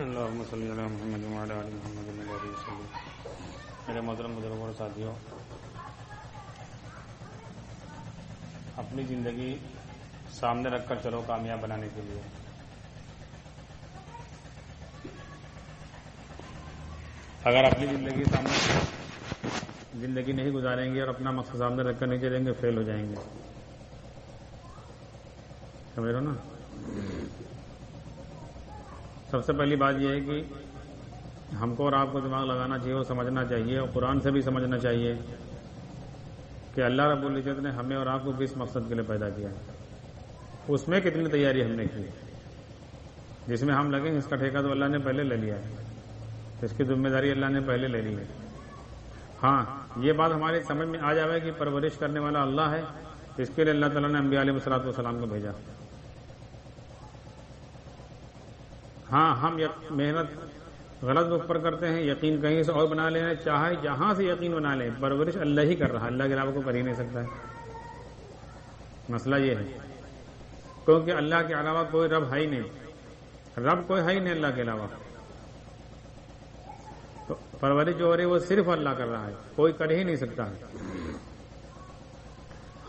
اللہم صلی علی محمد وعلی آل محمد علیہ وسلم۔ میرے محترم بزرگوں اور ساتھیوں، اپنی زندگی سامنے رکھ کر چلو کامیاب بنانے کے لیے۔ اگر اپنی زندگی نہیں گزاریں گے اور اپنا مقصد سامنے رکھ کر نہیں چلیں گے، فیل ہو جائیں گے۔ سمجھ رہے ہو نا؟ سب سے پہلی بات یہ ہے کہ ہم کو اور آپ کو دماغ لگانا چاہیے اور سمجھنا چاہیے، اور قرآن سے بھی سمجھنا چاہیے کہ اللہ رب العزت نے ہمیں اور آپ کو کس مقصد کے لیے پیدا کیا ہے، اس میں کتنی تیاری ہم نے کی۔ جس میں ہم لگیں اس کا ٹھیکہ تو اللہ نے پہلے لے لیا ہے، اس کی ذمہ داری اللہ نے پہلے لے لی ہے۔ ہاں، یہ بات ہماری سمجھ میں آ جائے کہ پرورش کرنے والا اللہ ہے، اس کے لیے اللہ تعالیٰ نے انبیاء علیہ الصلوۃ والسلام کو بھیجا۔ ہاں، ہم محنت غلط رخ پر کرتے ہیں، یقین کہیں سے اور بنا لینا، چاہے جہاں سے یقین بنا لیں، پرورش اللہ ہی کر رہا ہے، اللہ کے علاوہ کو کر ہی نہیں سکتا ہے۔ مسئلہ یہ ہے کیونکہ اللہ کے علاوہ کوئی رب ہے ہی نہیں، رب کوئی ہے ہی نہیں اللہ کے علاوہ، تو پرورش جو ہو رہی ہے وہ صرف اللہ کر رہا ہے، کوئی کر ہی نہیں سکتا ہے۔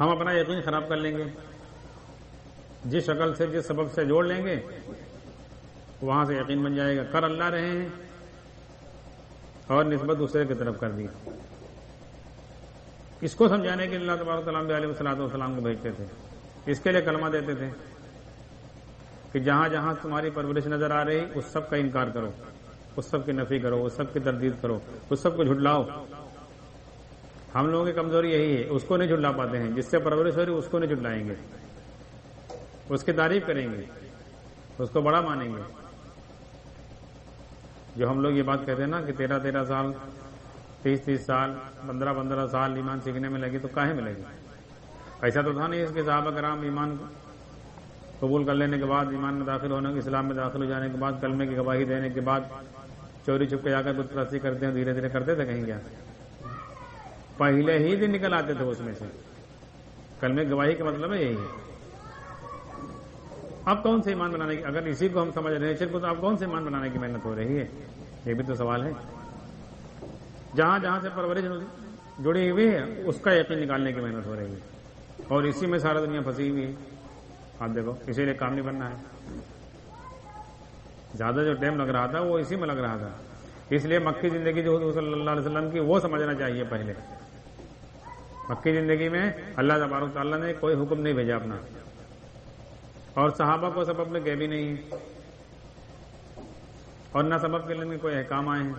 ہم اپنا یقین خراب کر لیں گے، جس شکل سے جس سبب سے جوڑ لیں گے وہاں سے یقین بن جائے گا، کر اللہ رہے ہیں اور نسبت دوسرے کی طرف کر دی۔ اس کو سمجھانے کے لیے اللہ تبارک و تعالیٰ علیہ الصلوۃ والسلام کو بھیجتے تھے، اس کے لیے کلمہ دیتے تھے کہ جہاں جہاں تمہاری پرورش نظر آ رہی اس سب کا انکار کرو، اس سب کی نفی کرو، اس سب کی تردید کرو، اس سب کو جھٹلاؤ۔ ہم لوگوں کی کمزوری یہی ہے، اس کو نہیں جھٹلا پاتے ہیں، جس سے پرورش ہو رہی اس کو نہیں جھٹلائیں گے، اس کی تعریف کریں گے، اس کو بڑا مانیں گے۔ جو ہم لوگ یہ بات کہتے ہیں نا کہ 13 سال 30 سال 15 سال ایمان سیکھنے میں لگی، تو کاہے میں لگی؟ ایسا تو تھا نہیں اس کے صحابہ کرام ایمان قبول کر لینے کے بعد، ایمان میں داخل ہونے کے، اسلام میں داخل ہو جانے کے بعد، کلمے کی گواہی دینے کے بعد چوری چھپ کے جا کر بت پرستی کرتے ہیں، دھیرے دھیرے کرتے تھے کہیں کیا؟ پہلے ہی دن نکل آتے تھے اس میں سے۔ کلمے کی گواہی کا مطلب ہے یہی ہے۔ اب کون سے ایمان بنانے کی، اگر اسی کو ہم سمجھ رہے ہیں کو، تو اب کون سے ایمان بنانے کی محنت ہو رہی ہے؟ یہ بھی تو سوال ہے۔ جہاں جہاں سے پرورش جڑی ہوئی ہے اس کا یقین نکالنے کی محنت ہو رہی ہے، اور اسی میں سارا دنیا پھنسی ہوئی ہے۔ آپ دیکھو، اسی لیے کام نہیں بننا ہے۔ زیادہ جو ٹائم لگ رہا تھا وہ اسی میں لگ رہا تھا، اس لیے مکی زندگی جو حضور صلی اللہ علیہ وسلم کی وہ سمجھنا چاہیے پہلے۔ مکی زندگی میں اللہ تبارک تعالیٰ نے کوئی حکم نہیں بھیجا اپنا، اور صحابہ کو سبب میں بھی نہیں ہے، اور نہ سبب کے لیے کوئی احکام آئے ہیں۔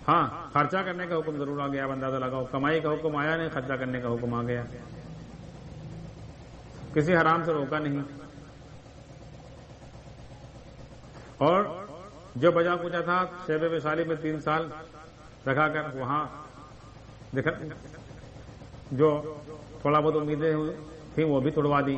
ہاں، خرچہ کرنے کا حکم ضرور آ گیا، اب اندازہ لگاؤ، کمائی کا حکم آیا نہیں، خرچہ کرنے کا حکم آ گیا، کسی حرام سے روکا نہیں۔ اور جو بجا کچا تھا شیب وصالی میں 3 سال رکھا کر وہاں دیکھا، جو تھوڑا بہت امیدیں تھیں وہ بھی توڑوا دی،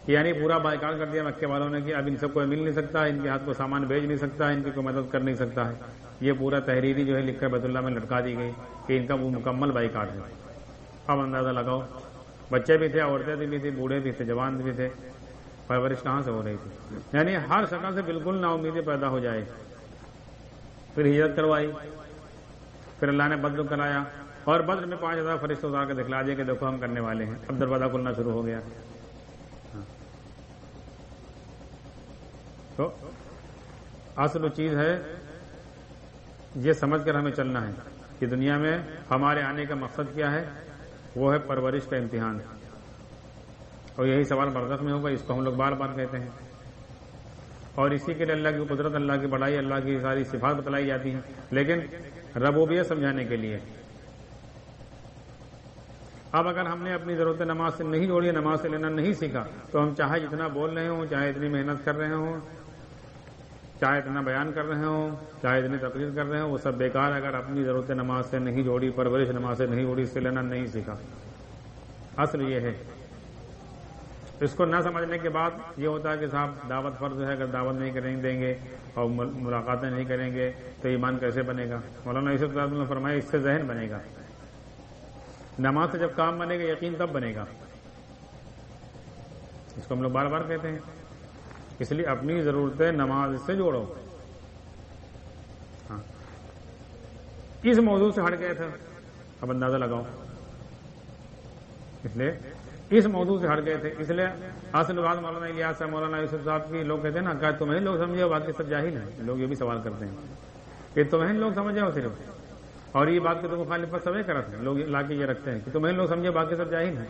یعنی پورا بائیکاٹ کر دیا مکے والوں نے کہ اب ان سب کو مل نہیں سکتا، ان کے ہاتھ کو سامان بھیج نہیں سکتا، ان کی کوئی مدد کر نہیں سکتا ہے۔ یہ پورا تحریری جو ہے لکھ کر بیت اللہ میں لٹکا دی گئی کہ ان کا وہ مکمل بائیکاٹ ہے۔ اب اندازہ لگاؤ، بچے بھی تھے، عورتیں بھی تھیں، بوڑھے بھی تھے، جوان بھی تھے، پرورش کہاں سے ہو رہی تھی؟ یعنی ہر شکل سے بالکل نا امیدی پیدا ہو جائے۔ پھر ہجرت کروائی، پھر اللہ نے بدر کرایا، اور بدر میں 5000 فرشتے اتار کے دکھلا دیے کہ دیکھو ہم کرنے والے ہیں۔ اب دروازہ کھلنا شروع ہو گیا۔ تو اصل چیز ہے یہ سمجھ کر ہمیں چلنا ہے کہ دنیا میں ہمارے آنے کا مقصد کیا ہے، وہ ہے پرورش کا امتحان، اور یہی سوال برزخ میں ہوگا، اس کو ہم لوگ بار بار کہتے ہیں، اور اسی کے لیے اللہ کی قدرت، اللہ کی بڑائی، اللہ کی ساری صفات بتلائی جاتی ہیں، لیکن ربوبیت سمجھانے کے لیے۔ اب اگر ہم نے اپنی ضرورت نماز سے نہیں جوڑی، نماز سے لینا نہیں سیکھا، تو ہم چاہے جتنا بول رہے ہوں، چاہے اتنی محنت کر رہے ہوں، چاہے اتنا بیان کر رہے ہوں، چاہے اتنی تقریر کر رہے ہوں، وہ سب بیکار۔ اگر اپنی ضرورت نماز سے نہیں جوڑی، پرورش نماز سے نہیں جوڑی، اس سے لینا نہیں سیکھا۔ اصل یہ ہے، اس کو نہ سمجھنے کے بعد یہ ہوتا ہے کہ صاحب دعوت فرض ہے، اگر دعوت نہیں دیں گے اور ملاقاتیں نہیں کریں گے تو ایمان کیسے بنے گا؟ مولانا یوسف صاحب نے فرمایا اس سے ذہن بنے گا، نماز سے جب کام بنے گا یقین تب بنے گا۔ اس کو ہم لوگ بار بار کہتے ہیں اس لیے اپنی ضرورتیں نماز سے جوڑو. ہاں اس موضوع سے ہٹ گئے تھے, اب اندازہ لگاؤ, اس لیے اس موضوع سے ہٹ گئے تھے. اس لیے اصل بات مولانا الیاس صاحب, مولانا یوسف صاحب کی لوگ کہتے ہیں نا کہ تمہیں لوگ سمجھے ہو, باقی سب جاہل ہیں. لوگ یہ بھی سوال کرتے ہیں کہ تمہیں لوگ سمجھے ہو صرف, اور یہ بات کہ تم مخالفت سبھی کرتے ہیں. لوگ لا کے یہ رکھتے ہیں کہ تمہیں لوگ سمجھے, باقی سب جاہل ہیں.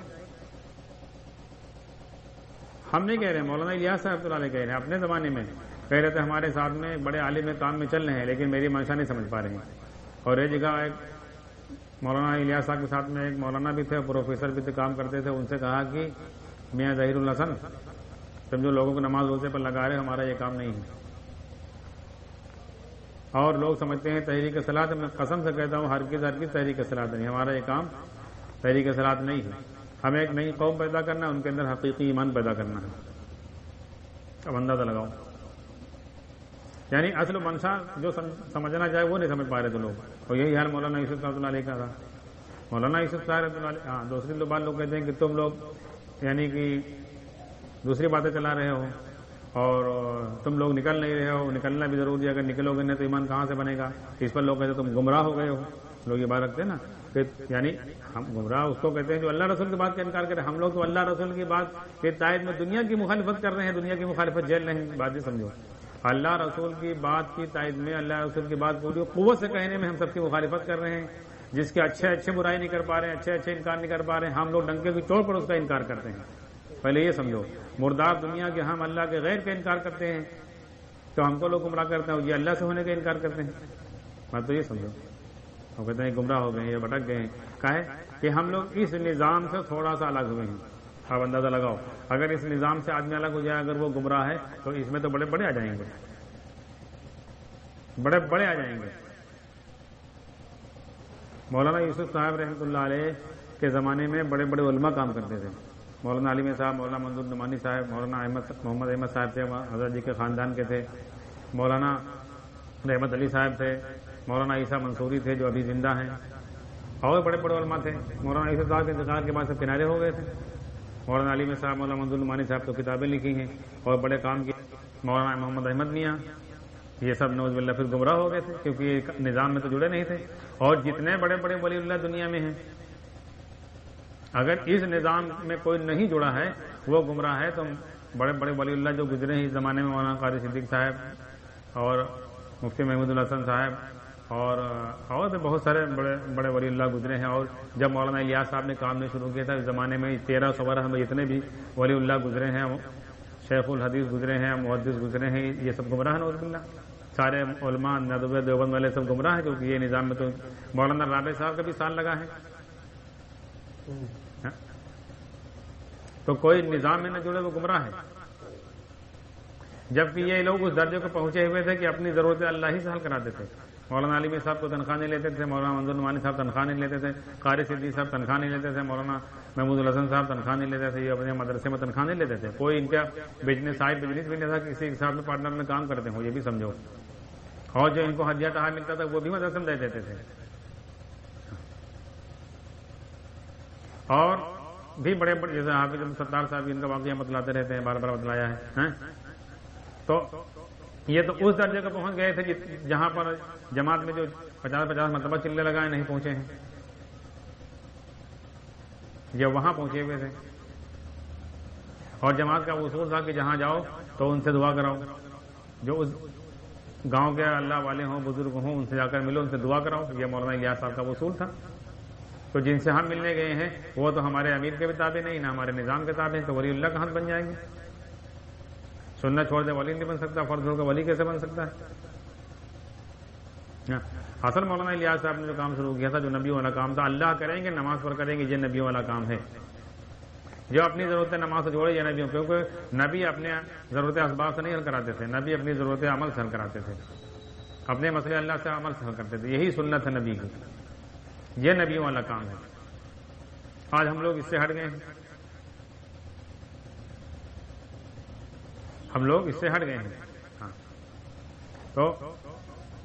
ہم نہیں کہہ رہے, مولانا الیاس صاحب اللہ علیہ کہہ رہے ہیں. اپنے زمانے میں کہہ رہے تھے ہمارے ساتھ میں بڑے عالم کام میں چل رہے ہیں, لیکن میری منشا نہیں سمجھ پا رہے ہیں. اور ایک جگہ ایک مولانا الیاس صاحب کے ساتھ میں ایک مولانا بھی تھے, پروفیسر بھی تھے, کام کرتے تھے. ان سے کہا کہ میاں ظہیر الحسن, تم جو لوگوں کو نماز روزے پر لگا رہے ہو, ہمارا یہ کام نہیں ہے. اور لوگ سمجھتے ہیں تحریک صلاۃ, میں قسم سے کہتا ہوں ہرگز تحریک صلاۃ نہیں, ہمارا یہ کام تحریک صلاۃ نہیں ہے. ہمیں ایک نئی قوم پیدا کرنا ہے, ان کے اندر حقیقی ایمان پیدا کرنا ہے. اب اندازہ لگاؤ, یعنی اصل منشا جو سمجھنا چاہے وہ نہیں سمجھ پا رہے تھے لوگ. اور یہی حال مولانا یوسف صاحب اللہ علیہ کا تھا. مولانا یوسف صاحب اللہ علیہ, ہاں دوسری بات لوگ کہتے ہیں کہ تم لوگ یعنی کہ دوسری باتیں چلا رہے ہو اور تم لوگ نکل نہیں رہے ہو. نکلنا بھی ضروری ہے, اگر نکلو گے نہیں تو ایمان کہاں سے بنے گا. اس پر لوگ کہتے ہیں تم گمراہ ہو گئے ہو. لوگ یہ بات رکھتے ہیں نا کہ یعنی ہم گمراہ اس کو کہتے ہیں جو اللہ رسول کی بات کا انکار کرے. ہم لوگ تو اللہ رسول کی بات کے تائید میں دنیا کی مخالفت کر رہے ہیں, دنیا کی مخالفت جیل نہیں. بات ہی سمجھو, اللہ رسول کی بات کی تائید میں, اللہ رسول کی بات پوری قوت سے کہنے میں ہم سب کی مخالفت کر رہے ہیں. جس کے اچھے برائی نہیں کر پا رہے ہیں, اچھے انکار نہیں کر پا رہے ہیں, ہم لوگ ڈنکے کی چوٹ پر اس کا انکار کرتے ہیں. پہلے یہ سمجھو, مردار دنیا کے ہم اللہ کے غیر کا انکار کرتے ہیں تو ہم کو لوگ گمراہ کرتے ہیں, یہ اللہ سے ہونے کا انکار کرتے ہیں. بات تو یہ سمجھو. وہ کہتے ہیں گمراہ ہو گئے ہیں, یہ بھٹک گئے ہیں. کہا کہ ہم لوگ اس نظام سے تھوڑا سا الگ ہوئے ہیں. آپ اندازہ لگاؤ, اگر اس نظام سے آدمی الگ ہو جائے, اگر وہ گمراہ ہے تو اس میں تو بڑے بڑے آ جائیں گے, بڑے بڑے آ جائیں گے. مولانا یوسف صاحب رحمۃ اللہ علیہ کے زمانے میں بڑے بڑے علماء کام کرتے تھے. مولانا عالم صاحب, مولانا منظور نعمانی صاحب, مولانا محمد احمد صاحب تھے, حضرت جی کے خاندان کے تھے. مولانا رحمت علی صاحب تھے, مولانا عیسیٰ منصوری تھے جو ابھی زندہ ہیں, اور بڑے بڑے علماء تھے. مولانا عیسیٰ صاحب کے انتقال کے بعد سب کنارے ہو گئے تھے. مولانا عالم صاحب, مولانا منظور نعمانی صاحب تو کتابیں لکھی ہیں اور بڑے کام کیے. مولانا محمد احمد میاں, یہ سب نوز باللہ پھر گمراہ ہو گئے تھے کیونکہ یہ نظام میں تو جڑے نہیں تھے. اور جتنے بڑے بڑے ولی اللہ دنیا میں ہیں, اگر اس نظام میں کوئی نہیں جڑا ہے وہ گمراہ ہے. تو بڑے بڑے ولی اللہ جو گزرے ہیں اس زمانے میں, مولانا قاری صدیق صاحب اور مفتی محمود الحسن صاحب اور بہت سارے بڑے بڑے ولی اللہ گزرے ہیں. اور جب مولانا الیاس صاحب نے کام نہیں شروع کیا تھا اس زمانے میں 1300 برس میں جتنے بھی ولی اللہ گزرے ہیں, شیخ الحدیث گزرے ہیں, محدث گزرے ہیں, یہ سب گمراہ ہیں. نعوذ باللہ, سارے علماء ندوۃ دیوبند والے سب گمراہ ہیں کیونکہ یہ نظام میں تو مولانا رابع صاحب کا بھی سال لگا ہے. تو کوئی نظام میں نہ جڑے وہ گمراہ ہے. جبکہ یہ لوگ اس درجے کو پہنچے ہوئے تھے کہ اپنی ضرورتیں اللہ ہی سے حل کراتے تھے. مولانا عالم صاحب کو تنخواہ نہیں لیتے تھے, مولانا منظور نعمانی صاحب تنخواہ نہیں لیتے تھے, قاری صدیق صاحب تنخواہ نہیں لیتے تھے, مولانا محمود الحسن صاحب تنخواہ نہیں لیتے تھے, یہ اپنے مدرسے میں تنخواہ نہیں لیتے تھے. کوئی ان کا بزنس بھی نہیں تھا, کسی کے ساتھ میں پارٹنر میں کام کرتے ہوں, یہ بھی سمجھو. اور جو ان کو ہدیہ تحائف ملتا تھا وہ بھی مدرسے میں دے دیتے تھے. اور بھی بڑے بڑے جیسے حافظ ستار صاحب ان کا واقعہ بتلاتے رہتے ہیں, بار بار بتلایا ہے. تو یہ تو اس درجے کو پہنچ گئے تھے جہاں پر جماعت میں جو 50 مرتبہ چلے لگائے نہیں پہنچے ہیں, یہ وہاں پہنچے ہوئے تھے. اور جماعت کا اصول تھا کہ جہاں جاؤ تو ان سے دعا کراؤ, جو اس گاؤں کے اللہ والے ہوں, بزرگ ہوں, ان سے جا کر ملو, ان سے دعا کراؤ. یہ مولانا الیاس صاحب کا اصول تھا. تو جن سے ہم ملنے گئے ہیں وہ تو ہمارے امیر کے بھی تابع نہیں, نہ ہمارے نظام کے تابع ہیں, تو ولی اللہ کا ہاتھ بن جائیں گے. سنت چھوڑ دے ولی نہیں بن سکتا, فرض ہو کا ولی کیسے بن سکتا ہے؟ اصل مولانا الیاس صاحب نے جو کام شروع کیا تھا جو نبیوں والا کام تھا, اللہ کریں گے نماز پر کریں گے, یہ نبیوں والا کام ہے. جو اپنی ضرورتیں نماز سے جوڑے یہ نبیوں, کیونکہ نبی اپنے ضرورت اسباب سے نہیں حل کراتے تھے, نبی اپنی ضرورت عمل سے حل کراتے تھے, اپنے مسئلے اللہ سے عمل سے حل کرتے تھے. یہی سنت ہے نبی کی, یہ نبیوں والا کام ہے. آج ہم لوگ اس سے ہٹ گئے ہیں, ہم لوگ اس سے ہٹ گئے ہیں. ہاں, تو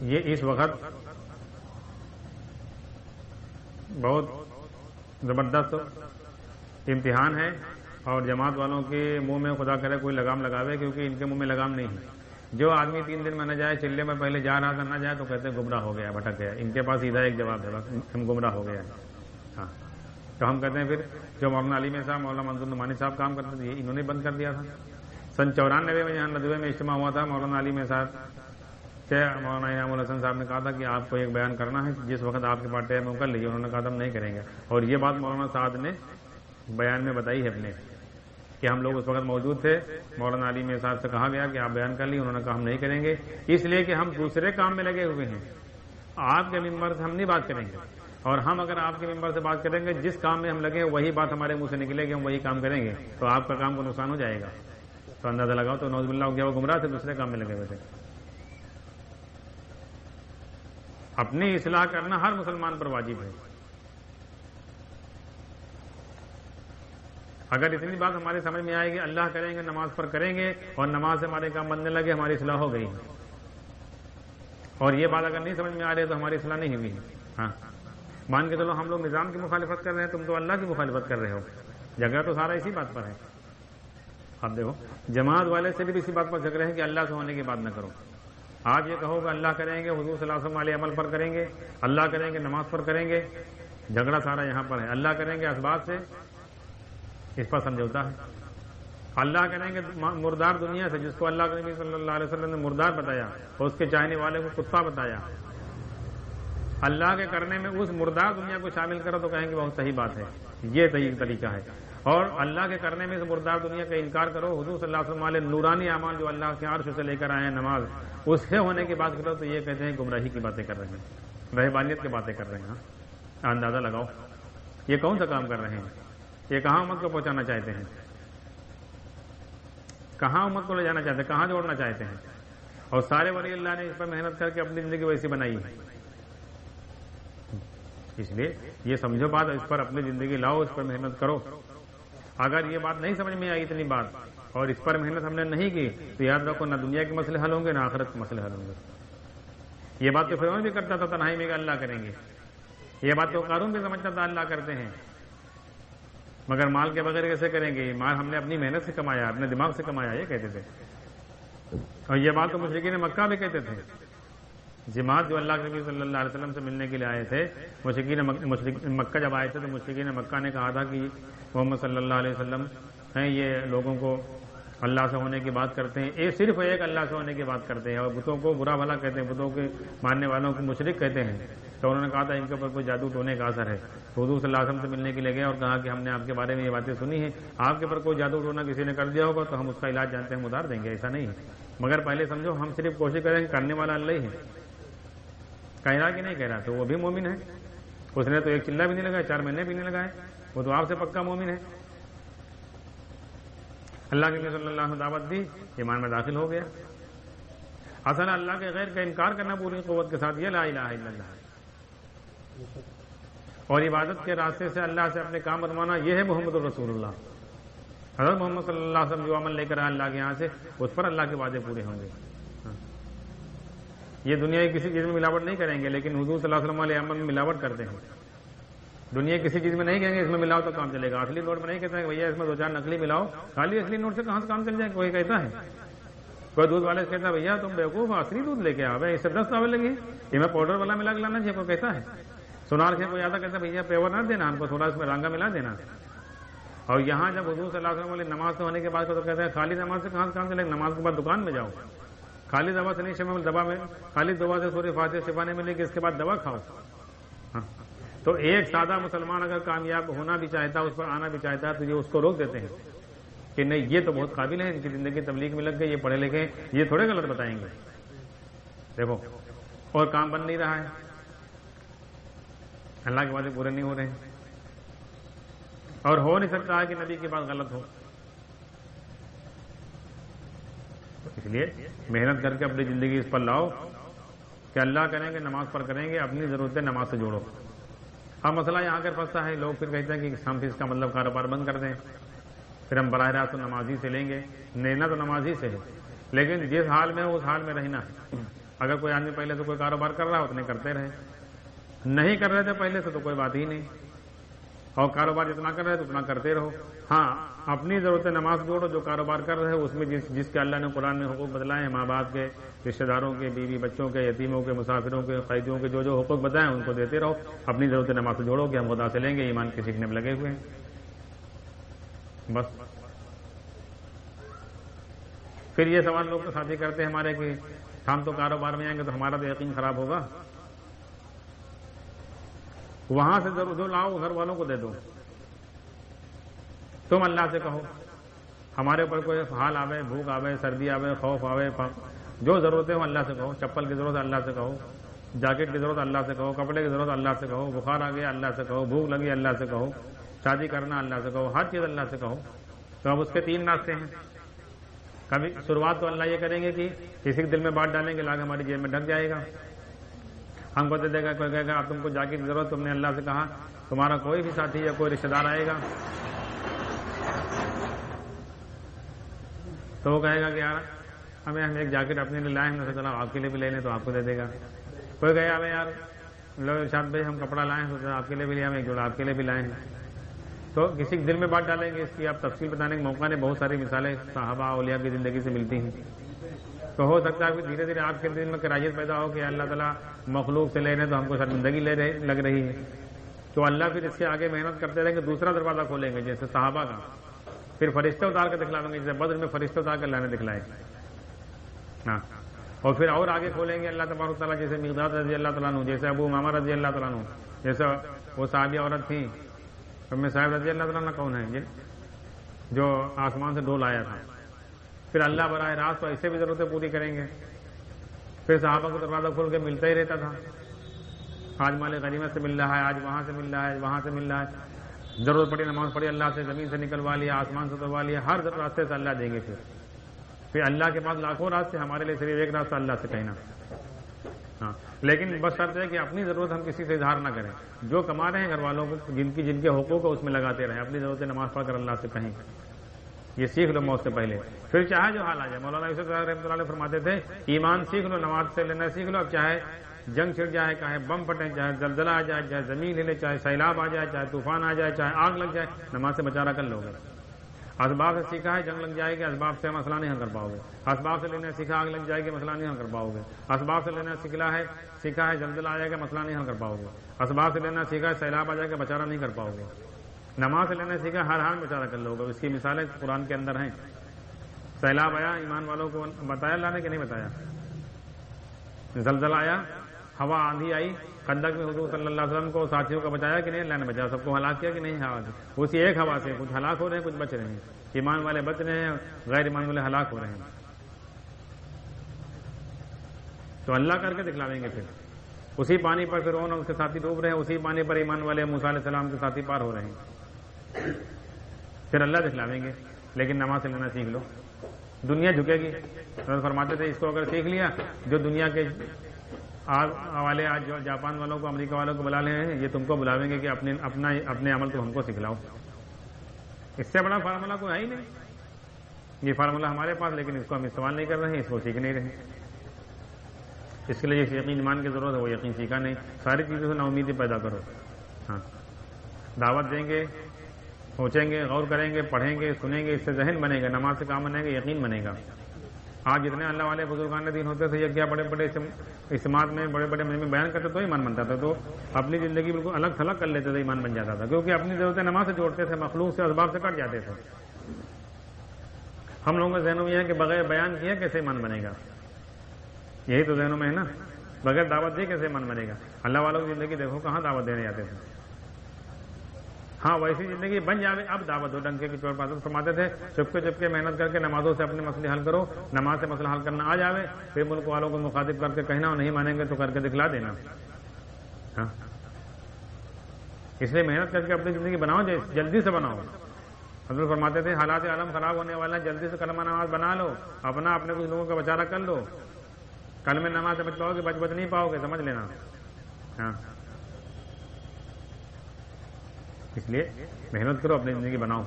یہ اس وقت بہت زبردست امتحان ہے اور جماعت والوں کے منہ میں خدا کرے کوئی لگام لگاوے، کیونکہ ان کے منہ میں لگام نہیں ہے۔ جو آدمی 3 دن میں نہ جائے، چلے میں پہلے جا رہا تھا نہ جائے، تو کہتے ہیں گمراہ ہو گیا، بھٹک گیا۔ ان کے پاس سیدھا ایک جواب ہے، بس ہم گمراہ ہو گیا۔ ہاں، تو ہم کہتے ہیں پھر جو مولانا علی میں صاحب، مولانا منظور نعمانی صاحب کام کرتے تھے، انہوں نے بند کر دیا تھا۔ سن 94 میں یہاں ندوے میں اجتماع ہوا تھا، مولانا علی میں صاحب سے مولانا انعام الحسن صاحب نے کہا تھا کہ آپ کو ایک بیان کرنا ہے، جس وقت آپ کے پاس ٹائم ہے کر لیجیے۔ انہوں نے کہا تھا ہم نہیں کریں گے، اور یہ بات مولانا سعد نے بیان میں بتائی ہے اپنے، کہ ہم لوگ اس وقت موجود تھے، مولانا علی میں صاحب سے کہا گیا کہ آپ بیان کر لیے، انہوں نے کہا ہم نہیں کریں گے، اس لیے کہ ہم دوسرے کام میں لگے ہوئے ہیں، آپ کے ممبر سے ہم نہیں بات کریں گے، اور ہم اگر آپ کے ممبر سے بات کریں گے، جس کام میں ہم لگے وہی بات ہمارے منہ سے نکلے گی، ہم وہی کام کریں گے، تو آپ کا کام کو نقصان ہو جائے گا۔ تو اندازہ لگاؤ، تو نعوذ باللہ ہو گیا، وہ گمراہ تھے، دوسرے کام میں لگے ہوئے تھے۔ اپنی اصلاح کرنا ہر مسلمان پر واجب ہے۔ اگر اتنی بات ہماری سمجھ میں آئے گی، اللہ کریں گے، نماز پر کریں گے، اور نماز سے ہمارے کام بننے لگے، ہماری اصلاح ہو گئی۔ اور یہ بات اگر نہیں سمجھ میں آ رہی ہے تو ہماری اصلاح نہیں ہوئی۔ ہاں، مان کے چلو ہم لوگ نظام کی مخالفت کر رہے ہیں، تم تو اللہ کی مخالفت کر رہے ہو، جھگڑا تو سارا اسی بات پر ہے۔ اب دیکھو، جماعت والے سے بھی اسی بات پر جھگڑے ہیں کہ اللہ سے ہونے کی بات نہ کرو۔ آپ یہ کہو کہ اللہ کریں گے، حضور صلی اللہ علیہ وسلم علیہ عمل پر کریں گے، اللہ کریں گے، نماز پر کریں گے، جھگڑا سارا یہاں پر ہے۔ اللہ کریں گے اسباب سے، اس پر سمجھوتا ہے۔ اللہ کریں گے مردار دنیا سے، جس کو اللہ کے نبی صلی اللہ علیہ وسلم نے مردار بتایا اور اس کے چاہنے والے کو کتا بتایا، اللہ کے کرنے میں اس مردار دنیا کو شامل کرو تو کہیں گے بہت صحیح بات ہے، یہ صحیح طریقہ ہے۔ اور اللہ کے کرنے میں اس مردار دنیا کا انکار کرو، حضور صلی اللہ علیہ وسلم علیہ نورانی اعمال جو اللہ کے عرش سے لے کر آئے ہیں، نماز، اس سے ہونے کی بات کرو تو یہ کہتے ہیں گمراہی کی باتیں کر رہے ہیں، رہبانیت کی باتیں کر رہے ہیں۔ اندازہ لگاؤ یہ کون سا کام کر رہے ہیں، یہ کہاں امت کو پہنچانا چاہتے ہیں، کہاں امت کو لے جانا چاہتے ہیں، کہاں جوڑنا چاہتے ہیں۔ اور سارے ولی اللہ نے اس پر محنت کر کے اپنی زندگی ویسی بنائی ہے۔ اس لیے یہ سمجھو بات، اس پر اپنی زندگی لاؤ، اس پر محنت کرو۔ اگر یہ بات نہیں سمجھ میں آئی اتنی بات، اور اس پر محنت ہم نے نہیں کی، تو یاد رکھو نہ دنیا کے مسئلے حل ہوں گے نہ آخرت کے مسئلے حل ہوں گے۔ یہ بات تو فرعون بھی کرتا تھا تنہائی میں کہ اللہ کریں گے، یہ بات تو قارون بھی سمجھتا تھا اللہ کرتے ہیں، مگر مال کے بغیر کیسے کریں گے، مال ہم نے اپنی محنت سے کمایا، اپنے دماغ سے کمایا، یہ کہتے تھے۔ اور یہ بات تو مشرکین مکہ بھی کہتے تھے۔ جماعت جو اللہ کے نبی صلی اللہ علیہ وسلم سے ملنے کے لیے آئے تھے، مشرکین مکہ جب آئے تھے تو مشرکین مکہ نے کہا تھا کہ محمد صلی اللہ علیہ وسلم ہیں، یہ لوگوں کو اللہ سے ہونے کی بات کرتے ہیں، صرف ایک اللہ سے ہونے کی بات کرتے ہیں، اور بتوں کو برا بھلا کہتے ہیں، بتوں کے ماننے والوں کو مشرک کہتے ہیں۔ تو انہوں نے کہا تھا ان کے اوپر کوئی جادو ٹونے کا اثر ہے۔ حضور صلی اللہ علیہ وسلم سے ملنے کے لیے گئے اور کہا کہ ہم نے آپ کے بارے میں یہ باتیں سنی ہیں، آپ کے اوپر کوئی جادو ٹونا کسی نے کر دیا ہوگا تو ہم اس کا علاج جانتے ہیں، اتار دیں گے، ایسا نہیں ہے، مگر پہلے سمجھو ہم صرف کوشش کریں، کرنے والا اللہ ہی ہے۔ کہہ رہا کہ نہیں کہہ رہا، تو وہ بھی مومن ہے، اس نے تو ایک چلہ بھی نہیں لگایا، 4 مہینے بھی نہیں لگائے، وہ تو آپ سے پکا مومن ہے۔ اللہ کے نبی صلی اللہ علیہ وسلم دعوت دی، ایمان میں داخل ہو گیا۔ اصل اللہ کے غیر کا انکار کرنا پوری قوت کے ساتھ، یہ لا الہ الا اللہ ہے، اور عبادت کے راستے سے اللہ سے اپنے کام بنوانا، یہ ہے محمد الرسول اللہ۔ حضرت محمد صلی اللہ علیہ وسلم جو عمل لے کر آئے اللہ کے یہاں سے، اس پر اللہ کے وعدے پورے ہوں گے۔ یہ دنیا کی کسی چیز میں ملاوٹ نہیں کریں گے، لیکن حضور صلی اللہ علیہ وسلم علیہ عمل میں ملاوٹ کرتے ہیں۔ دنیا کسی چیز میں نہیں کہیں گے اس میں ملاؤ تو کام چلے گا، اصلی نوٹ میں نہیں کہتے ہیں بھیا اس میں 2-4 نقلی ملاؤ، خالی اصلی نوٹ سے کہاں سے کام چل جائے، کوئی کہتا ہے، کوئی دودھ والے سے کہتا ہے بھیا تم بیوقوف اصلی دودھ لے کے آؤ، اس سے 10 دعوے لگی، یہ میں پاؤڈر والا ملا کے لانا چاہیے، کوئی کہتا ہے۔ سونار سے کوئی آتا کہتا ہے بھیا پیور نہ دینا ہم کو، تھوڑا اس میں رانگا ملا دینا۔ اور یہاں جب حضور صلی اللہ علیہ وسلم نماز سے ہونے کے بعد تو کہتے ہیں خالی نماز سے کہاں سے کام چلے گا، نماز کے بعد دکان میں جاؤ، خالی دوا سے نہیں شفا، دوا میں خالی دوا سے سورہ فاتحہ شفا نہیں ملے گی، اس کے بعد دوا کھاؤ۔ تو ایک سادہ مسلمان اگر کامیاب ہونا بھی چاہتا ہے، اس پر آنا بھی چاہتا ہے، تو یہ اس کو روک دیتے ہیں کہ نہیں یہ تو بہت قابل ہے، ان کی زندگی تبلیغ میں لگ گئی، یہ پڑھے لکھے، یہ تھوڑے غلط بتائیں گے، دیکھو، اور کام بن نہیں رہا ہے، اللہ کے وعدے پورے نہیں ہو رہے ہیں، اور ہو نہیں سکتا ہے کہ نبی کی بات غلط ہو۔ اس لیے محنت کر کے اپنی زندگی اس پر لاؤ کہ اللہ کریں گے، نماز پر کریں گے، اپنی ضرورتیں نماز سے جوڑو۔ اب مسئلہ یہاں کر پھنستا ہے، لوگ پھر کہتے ہیں کہ ہم پھر اس کا مطلب کاروبار بند کر دیں، پھر ہم براہ راست نمازی سے لیں گے، لینا تو نمازی سے ہے، لیکن جس حال میں اس حال میں رہنا ہے۔ اگر کوئی آدمی پہلے سے کوئی کاروبار کر رہا ہے اتنے کرتے رہے، نہیں کر رہے تھے پہلے سے تو کوئی بات ہی نہیں، اور کاروبار جتنا کر رہے تو اتنا کرتے رہو. ہاں اپنی ضرورت نماز جوڑو. جو کاروبار کر رہے ہو اس میں جس کے اللہ نے قرآن میں حقوق بتلائے ہیں، ماں باپ کے، رشتہ داروں کے، بیوی بچوں کے، یتیموں کے، مسافروں کے، قیدیوں کے، جو حقوق بتائے ہیں ان کو دیتے رہو. اپنی ضرورت نماز سے جوڑو کہ ہم خدا سے لیں گے، ایمان کے سیکھنے میں لگے ہوئے ہیں بس. پھر یہ سوال لوگ تو ساتھی کرتے ہیں ہمارے کہ ہم تو کاروبار میں آئیں گے تو ہمارا تو یقین خراب ہوگا. وہاں سے جو لاؤ گھر والوں کو دے دو. تم اللہ سے کہو ہمارے اوپر کوئی حال آوے، بھوک آوے، سردی آوے، خوف آوے، جو ضرورتیں ہو اللہ سے کہو. چپل کی ضرورت اللہ سے کہو، جاکٹ کی ضرورت اللہ سے کہو، کپڑے کی ضرورت اللہ سے کہو، بخار آ گیا اللہ سے کہو، بھوک لگی اللہ سے کہو، شادی کرنا اللہ سے کہو، ہر چیز اللہ سے کہو. تو اب اس کے 3 راستے ہیں. کبھی شروعات تو اللہ یہ کریں گے کہ کسی کے دل میں بات ڈالیں گے، لاگ ہماری جیب میں ڈھک جائے گا، ہم کو دے دے گا. کوئی کہے گا اب تم کو جاکٹ کی ضرورت، تم نے اللہ سے کہا. تمہارا کوئی بھی ساتھی یا کوئی رشتہ دار آئے گا تو وہ کہے گا کہ یار ہم ایک جاکٹ اپنے لیے لائے، ہم نے چلا آپ کے لیے بھی لے لیں تو آپ کو دے دے گا. کوئی کہے ہمیں یار لو ارشاد بھائی ہم کپڑا لائے ہیں تو آپ کے لیے بھی لے، ہم ایک جوڑا آپ کے لیے بھی لائے ہیں. تو کسی کے دل میں بات ڈالیں گے. اس کی آپ تفصیل بتانے کے موقع نے بہت ساری مثالیں صحابہ اولیاء کی زندگی سے ملتی ہیں. تو ہو سکتا ہے کہ دھیرے دھیرے آپ کے دل میں کراہیت پیدا ہو کہ اللہ تعالیٰ مخلوق سے لے رہے تو ہم کو شرمندگی لگ رہی ہے. تو اللہ پھر اس سے آگے محنت کرتے رہیں گے، دوسرا دروازہ کھولیں گے جیسے صحابہ کا. پھر فرشتے اتار کے دکھلاویں گے جیسے بدر میں فرشتے اتار کے اللہ نے دکھلائے. ہاں اور پھر اور آگے کھولیں گے اللہ تبارک تعالیٰ، جیسے مقداد رضی اللہ تعالیٰ عنہ، جیسے ابو امامہ رضی اللہ تعالیٰ عنہ، جیسے وہ صحابی عورت تھیں ام صاحب رضی اللہ تعالیٰ عنہ. کون ہے جو آسمان سے ڈول آیا تھا. پھر اللہ براہ راست تو ایسے بھی ضرورتیں پوری کریں گے. پھر صحابہ کو دروازہ کھول کے ملتا ہی رہتا تھا. آج مال غنیمت سے مل رہا ہے، آج وہاں سے مل رہا ہے، وہاں سے مل رہا ہے. ضرورت پڑی نماز پڑھی اللہ سے، زمین سے نکلوا لیا، آسمان سے اتروا لیا، ہر راستے سے اللہ دیں گے. پھر اللہ کے پاس لاکھوں راستے، ہمارے لیے صرف ایک راستہ اللہ سے کہنا. ہاں لیکن بس شرط ہے کہ اپنی ضرورت ہم کسی سے اظہار نہ کریں. جو کما رہے ہیں گھر والوں کو، جن کے حقوق ہے اس میں لگاتے رہیں. اپنی ضرورت نماز پڑھ کر اللہ سے کہیں. یہ سیکھ لو موت سے پہلے، پھر چاہے جو حال آ جائے. مولانا یوسف رحمۃ اللہ علیہ فرماتے تھے ایمان سیکھ لو، نماز سے لینا سیکھ لو. اب چاہے جنگ چھڑ جائے، چاہے بم پھٹے، چاہے زلزلہ آ جائے، چاہے زمین ہلے، چاہے سیلاب آ جائے، چاہے طوفان آ جائے، چاہے آگ لگ جائے، نماز سے بچارہ کر لو گے. اسباب سے سیکھا ہے جنگ لگ جائے گی، اسباب سے مسئلہ نہیں حل کر پاؤ گے. اسباب سے لینا سیکھا آگ لگ جائے گی، مسئلہ نہیں حل کر پاؤ گے. اسباب سے لینا سیکھا ہے زلزلہ آ جائے گا، مسئلہ نہیں حل کر پاؤ گے. اسباب سے لینا سیکھا ہے سیلاب آ جائے گا، بچارہ نہیں کر پاؤ گے. نماز سے لینا سیکھا ہر حال بچارہ کر لو گے. اس کی مثالیں قرآن کے اندر ہیں. سیلاب آیا، ایمان والوں کو بتایا اللہ نے کہ نہیں بتایا؟ زلزلہ آیا، ہوا آندھی آئی، خندق میں حضور صلی اللہ علیہ وسلم کو ساتھیوں کا بچایا کہ نہیں؟ اللہ نے بچایا. سب کو ہلاک کیا کہ نہیں؟ اسی ایک ہوا سے کچھ ہلاک ہو رہے ہیں، کچھ بچ رہے ہیں. ایمان والے بچ رہے ہیں، غیر ایمان والے ہلاک ہو رہے ہیں. تو اللہ کر کے دکھلاویں گے. پھر اسی پانی پر فرعون اور اس کے ساتھی ڈوب رہے ہیں، اسی پانی پر ایمان والے موسیٰ علیہ السلام کے ساتھی پار ہو رہے ہیں. پھر اللہ دکھلاویں گے. لیکن نماز سے لینا سیکھ لو، دنیا جھکے گی. فرماتے تھے اس کو اگر سیکھ لیا، جو دنیا کے والے آج جو جاپان والوں کو، امریکہ والوں کو بلا لے ہیں، یہ تم کو بلاویں گے کہ اپنے عمل تو ہم کو سکھلاؤ. اس سے بڑا فارمولہ کوئی ہے ہی نہیں. یہ فارمولہ ہمارے پاس، لیکن اس کو ہم استعمال نہیں کر رہے ہیں، اس کو سیکھ نہیں رہے. اس کے لیے جس یقین ایمان کی ضرورت ہے وہ یقین سیکھا نہیں. ساری چیزوں سے نا امیدی پیدا کرو. ہاں دعوت دیں گے، سوچیں گے، غور کریں گے، پڑھیں گے، سنیں گے، اس سے ذہن بنے گا، نماز سے کام بنے گا، یقین بنے گا. آج جتنے اللہ والے بزرگان دین ہوتے تھے، یہ کیا بڑے بڑے اجتماعات میں بڑے بڑے مجمع بیان کرتے تو ایمان بنتا تھا. تو اپنی زندگی بالکل الگ تھلگ کر لیتے تھے، ایمان بن جاتا تھا. کیونکہ اپنی ضرورتیں نماز سے جوڑتے تھے، مخلوق سے اسباب سے کٹ جاتے تھے. ہم لوگوں کے ذہنوں میں یہ ہے کہ بغیر بیان کیے کیسے ایمان بنے گا. یہی تو ذہنوں میں ہے نا، بغیر دعوت دیے کیسے ایمان بنے گا. اللہ والوں کی زندگی دیکھو کہاں دعوت دینے جاتے تھے. ہاں ویسی زندگی بن جائے اب دعوت ہو ڈنکے کی چوٹ. پاس فرماتے تھے چپ کے محنت کر کے نمازوں سے اپنے مسئلے حل کرو. نماز سے مسئلہ حل کرنا آ جاوے، پھر ملک والوں کو مخاطب کر کے کہنا، اور نہیں مانیں گے تو کر کے دکھلا دینا. ہاں اس لیے محنت کر کے اپنی زندگی بناؤ، جلدی سے بناؤ. حضرت فرماتے تھے حالات عالم خراب ہونے والا ہے، جلدی سے کلمہ نماز بنا لو، اپنے کچھ لوگوں کا بچارہ کر لو. کل میں نماز سے بچ پاؤ گے، بچ نہیں پاؤ گے، سمجھ لینا. ہاں اس لیے محنت کرو، اپنی زندگی بناؤ،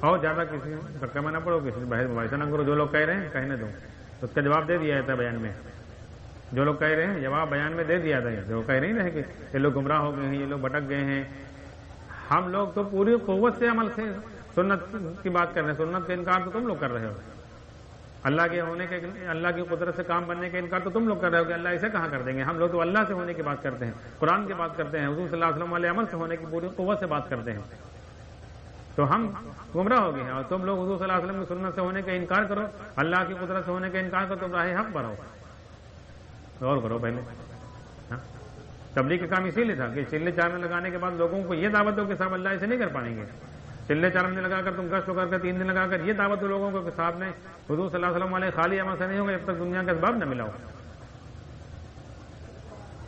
اور زیادہ کسی دھکا میں نہ پڑو، کسی بحث مباحثہ نہ کرو. جو لوگ کہہ رہے ہیں کہنے دو. اس کا جواب دے دیا جاتا ہے بیان میں. جو لوگ کہہ رہے ہیں جواب بیان میں دے دیا جاتا ہے. جو کہہ رہے ہیں کہ یہ لوگ گمراہ ہو گئے ہیں، یہ لوگ بھٹک گئے ہیں، ہم لوگ تو پوری قوت سے عمل سے سنت کی بات کر رہے ہیں، سنت کا انکار تو تم لوگ کر رہے ہو، اللہ کے ہونے کے، اللہ کی قدرت سے کام بننے کا انکار تو تم لوگ کر رہے ہو کہ اللہ اسے کہاں کر دیں گے. ہم لوگ تو اللہ سے ہونے کی بات کرتے ہیں، قرآن کی بات کرتے ہیں، حضور صلی اللہ علیہ وسلم والے عمل سے ہونے کی پوری قوت سے بات کرتے ہیں. تو ہم گمراہ ہو گئے ہیں، اور تم لوگ حضور صلی اللہ علیہ وسلم کی سنت سے ہونے کا انکار کرو، اللہ کی قدرت سے ہونے کا انکار کرو، تم راہ حق پر ہو. غور کرو پہلے. تبلیغ کا کام اسی لیے تھا کہ چلے چارنے لگانے کے بعد لوگوں کو یہ دعوت دو کہ صاحب اللہ اسے نہیں کر پائیں گے. چلے چارنے لگا کر تم گشت ہو کر کے 3 دن لگا کر یہ دعوت دو لوگوں کو کہ صاحب نے حضور صلی اللہ علیہ وسلم والے خالی عمل سے نہیں ہوگا جب تک دنیا کا اسباب نہ ملا ہو.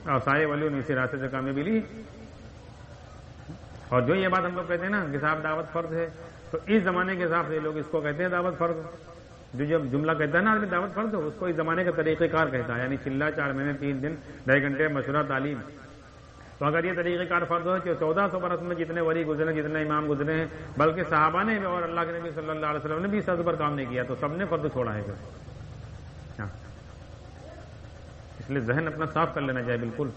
اور سائے ولیوں نے اسی راستے سے کامیابی لی. اور جو یہ بات ہم لوگ کہتے ہیں نا کہ صاحب دعوت فرض ہے، تو اس زمانے کے حساب سے لوگ اس کو کہتے ہیں دعوت فرض. جو جب جملہ کہتا ہے نا آدمی دعوت فرض ہو، اس کو اس زمانے کا طریقہ کار کہتا ہے، یعنی چلہ 4 مہینے 3 دن 2.5 گھنٹے مشورہ تعلیم. تو اگر یہ طریقہ کار فرض ہو کہ 1400 برس میں جتنے ولی گزرے، جتنے امام گزرے ہیں، بلکہ صحابہ نے اور اللہ کے نبی صلی اللہ علیہ وسلم نے بھی اس حد پر کام نہیں کیا، تو سب نے فرض چھوڑا ہے. اس لیے ذہن اپنا صاف کر لینا چاہیے بالکل،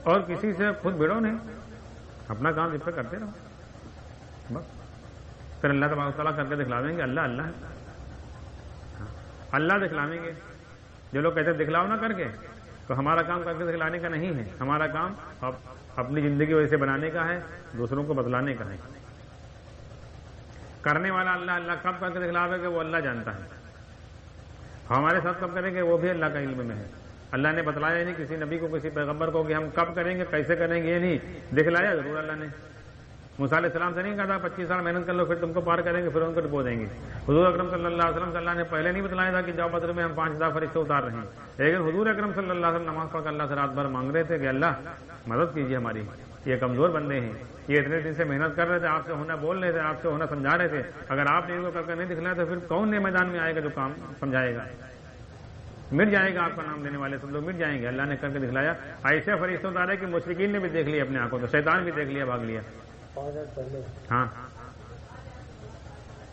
اور کسی سے خود بھیڑو نہیں، اپنا کام جس پہ کرتے رہو بس. پھر اللہ تبارک تعالیٰ کر کے دکھلاویں گے اللہ اللہ ہے. اللہ دکھلاویں گے. جو لوگ کہتے ہیں دکھلاؤ نہ کر کے، تو ہمارا کام کر کے دکھلانے کا نہیں ہے. ہمارا کام اپنی زندگی ویسے بنانے کا ہے، دوسروں کو بتلانے کا ہے. کرنے والا اللہ اللہ کب کر کے دکھلاوے گا وہ اللہ جانتا ہے. ہمارے ساتھ کب کریں گے وہ بھی اللہ کا علم میں ہے. اللہ نے بتلایا نہیں کسی نبی کو، کسی پیغمبر کو کہ ہم کب کریں گے، کیسے کریں گے، یہ نہیں. دکھلایا ضرور اللہ نے. موسیٰ علیہ السلام سے نہیں کہا تھا 25 سال محنت کر لو پھر تم کو پار کریں گے، پھر ان کو ڈبو دیں گے. حضور اکرم صلی اللہ علیہ وسلم سے اللہ نے پہلے نہیں بتلایا تھا کہ جاؤ بدر میں ہم 5000 فرشتے اتار رہے ہیں. لیکن حضور اکرم صلی اللہ علیہ وسلم نماز پڑھ کر اللہ سے رات بھر مانگ رہے تھے کہ اللہ مدد کیجیے ہماری، یہ کمزور بندے ہیں، یہ اتنے دن سے محنت کر رہے تھے، آپ سے ہونا بول رہے تھے، آپ سے ہونا سمجھا رہے تھے. اگر آپ نے ان کو کر کے نہیں دکھلایا تو پھر کون نئے میدان میں آئے گا جو کام سمجھائے گا؟ مٹ جائے گا آپ کا نام لینے والے سب لوگ مٹ جائیں گے. اللہ نے کر کے دکھلایا. ایسے فرشتے اتارے کہ مشرکین نے بھی دیکھ لیا اپنے آنکھوں، تو شیطان بھی دیکھ لیا، بھاگ لیا. ہاں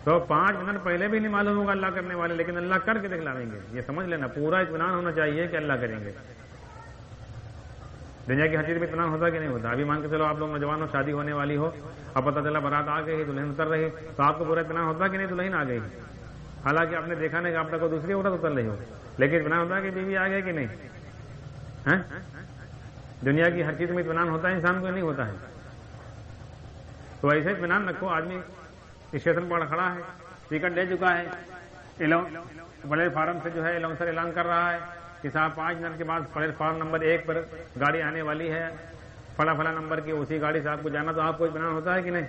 تو 5 منٹ پہلے بھی نہیں معلوم ہوگا اللہ کرنے والے، لیکن اللہ کر کے دکھلاویں گے. یہ سمجھ لینا، پورا اطمینان ہونا چاہیے کہ اللہ کریں گے. دنیا کی ہر چیز میں اطمینان ہوتا کہ نہیں ہوتا. ابھی مان کے چلو آپ لوگ نوجوان ہو، شادی ہونے والی ہو، اب پتہ چلا بارات آ گئی، دلہن اتر رہی، تو آپ کو پورا اطمینان ہوتا کہ نہیں دلہن آ گئی؟ حالانکہ آپ نے دیکھا نہیں کہ آپ تک کو دوسری عورت اتر رہی ہو، لیکن اطمینان ہوتا ہے کہ بیوی آ گئی کہ نہیں. دنیا کی ہر چیز میں اطمینان ہوتا ہے، انسان کو نہیں ہوتا ہے. تو ایسے اطمینان رکھو. آدمی اسٹیشن پر کھڑا ہے، ٹکٹ دے چکا ہے، بڑے فارم سے جو ہے الاؤنسر اعلان کر رہا ہے کہ صاحب 5 منٹ کے بعد پلیٹ فارم نمبر 1 پر گاڑی آنے والی ہے، فلاں نمبر کی، اسی گاڑی سے آپ کو جانا. تو آپ کو اطمینان ہوتا ہے کہ نہیں؟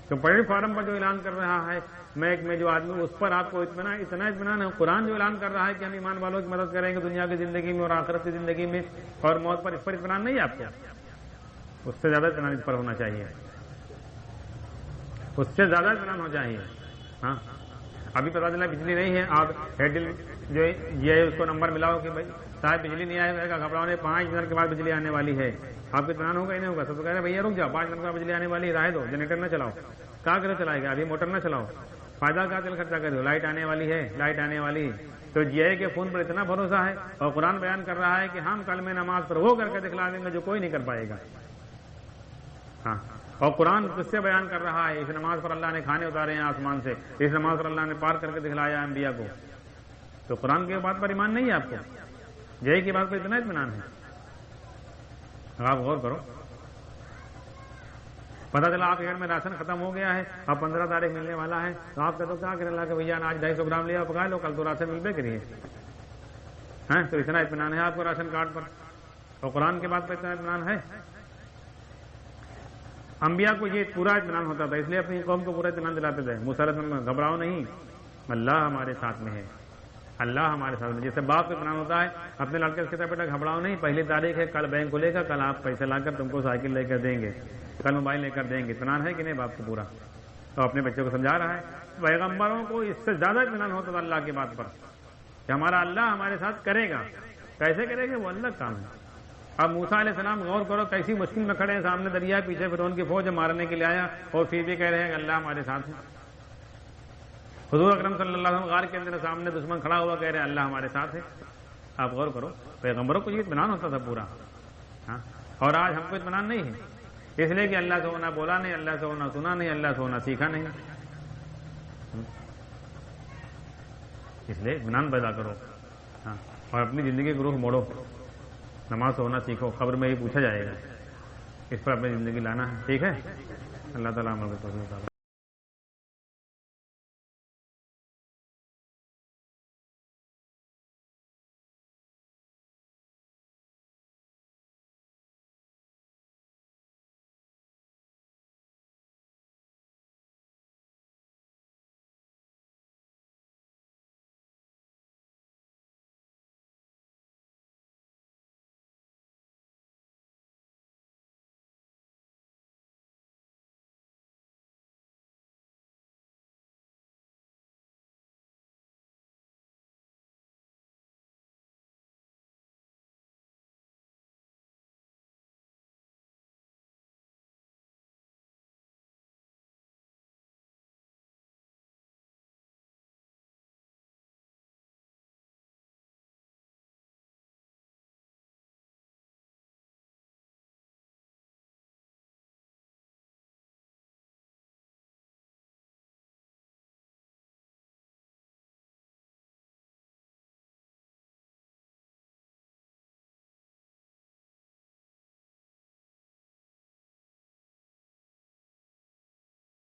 تو پلیٹ فارم پر جو اعلان کر رہا ہے میں جو آدمی، اس پر آپ کو اتنا اطمینان ہے. قرآن جو اعلان کر رہا ہے کہ ہم ایمان والوں کی مدد کریں گے دنیا کی زندگی میں اور آخرت کی زندگی میں اور موت پر، اس پر اطمینان نہیں ہے آپ کو؟ اس سے زیادہ اطمینان اس پر ہونا چاہیے، اس سے زیادہ اطمینان ہو چاہیے. ہاں ابھی پتا چلا بجلی نہیں ہے، آپ ہیڈل جو یہ اس کو نمبر ملاؤ کہ بھائی صاحب بجلی نہیں آئے گا، گھبراؤ نہیں، 5 منٹ کے بعد بجلی آنے والی ہے. آپ کو اطمینان ہوگا ہی نہیں ہوگا. سب تو کہہ رہے بھیا رک جاؤ، 5 منٹ کے بعد بجلی آنے والی، رائے دو، جنریٹر نہ چلاؤ. کیا کرے چلائے گا؟ ابھی موٹر نہ چلاؤ، فائدہ کیا تیل خرچہ کر دو، لائٹ آنے والی ہے، لائٹ آنے والی. تو جی آئی کے فون پر اتنا بھروسہ ہے، اور قرآن بیان کر رہا ہے کہ ہم کل میں نماز پر وہ کر کے دکھلا دیں گے جو کوئی نہیں کر پائے گا. ہاں اور قرآن کس سے بیان کر رہا ہے؟ اس نماز پر اللہ نے کھانے اتارے ہیں آسمان سے، اس نماز پر اللہ نے پار کر کے دکھلایا انبیاء کو. تو قرآن کی بات پر ایمان نہیں ہے آپ کو، جے کی بات پر اتنا اطمینان ہے. آپ غور کرو. پتا چلا آپ کے گھر میں راشن ختم ہو گیا ہے، اب 15 تاریخ ملنے والا ہے، تو آپ کہتے ہو کیا کریں اللہ کے بھیا آج 250 گرام لیا پکا لو، کل تو راشن مل پہ کریے. تو اتنا اطمینان ہے آپ کو راشن کارڈ پر، اور قرآن کے بات پر اتنا اطمینان ہے. انبیاء کو یہ پورا اطمینان ہوتا تھا، اس لیے اپنی قوم کو پورا اطمینان دلاتے تھے. مسلم گھبراؤ نہیں، اللہ ہمارے ساتھ میں ہے، اللہ ہمارے ساتھ میں. جیسے باپ کو اطمینان ہوتا ہے اپنے لڑکے سے کہتا ہے بیٹا گھبراؤ نہیں، پہلی تاریخ ہے، کل بینک کھلے گا، کل آپ پیسے لا کر تم کو سائیکل لے کر دیں گے، کل موبائل لے کر دیں گے. اطمینان ہے کہ نہیں باپ کو پورا؟ تو اپنے بچوں کو سمجھا رہا ہے. پیغمبروں کو اس سے زیادہ اطمینان ہوتا تھا اللہ کی بات پر کہ ہمارا اللہ ہمارے ساتھ کرے گا. کیسے کرے گا وہ اللہ کام ہے. اب موسیٰ علیہ السلام غور کرو کیسی مشکل میں کھڑے ہیں، سامنے دریا، پیچھے فرعون کی فوج مارنے کے لیے آیا، اور پھر بھی کہہ رہے ہیں کہ اللہ ہمارے ساتھ ہے. حضور اکرم صلی اللہ علیہ وسلم غار کے اندر سامنے دشمن کھڑا ہوا، کہہ رہے ہیں اللہ ہمارے ساتھ ہے. آپ غور کرو پیغمبروں کو یہ اطمینان ہوتا تھا پورا. ہاں اور آج ہم کو اطمینان نہیں ہے. اس لیے کہ اللہ سے ہونا بولا نہیں، اللہ سے ہونا سنا نہیں، اللہ سے ہونا سیکھا نہیں. اس لیے اطمینان پیدا کرو اور اپنی زندگی کو رخ موڑو. نماز سے ہونا سیکھو، قبر میں ہی پوچھا جائے گا. اس پر اپنی زندگی لانا ہے. ٹھیک ہے. اللہ تعالیٰ ہمارے کو